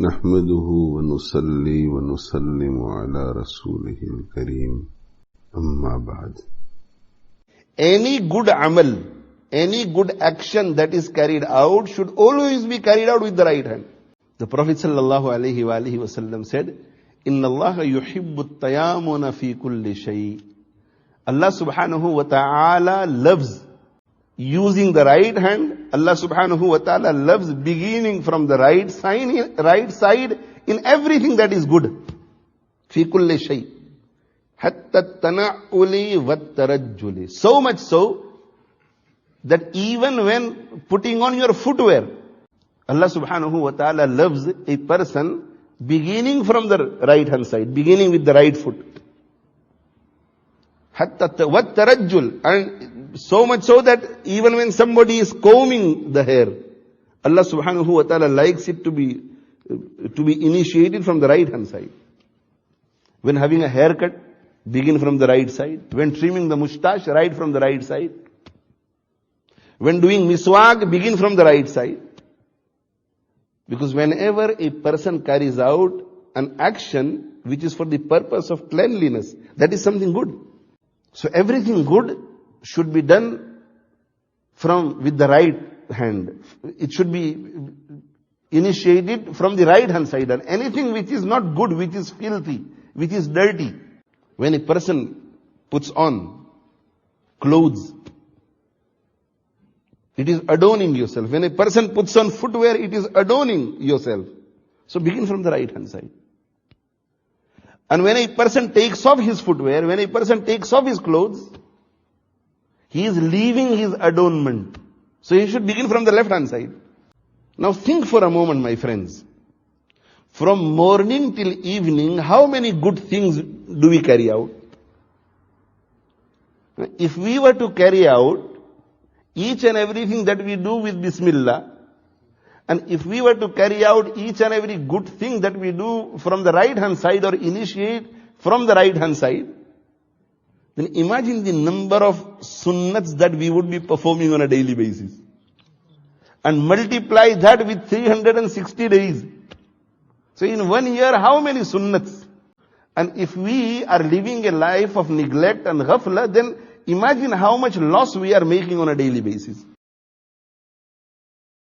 نحمده ونصلي ونسلم على رسوله الكريم أما بعد. Any good amal, any good action that is carried out should always be carried out with the right hand. The Prophet sallallahu alaihi wasallam said, "Inna Allah yuhibbu at-tayammuna fi kulli shay." Allah subhanahu wa ta'ala loves using the right hand. Allah subhanahu wa ta'ala loves beginning from the right side in everything that is good. Fi kulli shay. Hatta at-tana'uli wat-tarajjuli. So much so that even when putting on your footwear, Allah subhanahu wa ta'ala loves a person beginning from the right hand side, beginning with the right foot. Hatta wat-tarajjul. And so much so that even when somebody is combing the hair, Allah subhanahu wa ta'ala likes it to be initiated from the right hand side. When having a haircut, begin from the right side. When trimming the mustache, right from the right side. When doing miswak, begin from the right side. Because whenever a person carries out an action which is for the purpose of cleanliness, that is something good. So everything good should be done with the right hand. It should be initiated from the right hand side. And anything which is not good, which is filthy, which is dirty, when a person puts on clothes, it is adorning yourself. When a person puts on footwear, it is adorning yourself. So begin from the right hand side. And when a person takes off his footwear, when a person takes off his clothes, he is leaving his adornment. So he should begin from the left hand side. Now think for a moment, my friends. From morning till evening, how many good things do we carry out? If we were to carry out each and everything that we do with Bismillah, and if we were to carry out each and every good thing that we do from the right hand side or initiate from the right hand side, then imagine the number of sunnahs that we would be performing on a daily basis. And multiply that with 360 days. So in 1 year, how many sunnahs? And if we are living a life of neglect and ghafla, then imagine how much loss we are making on a daily basis.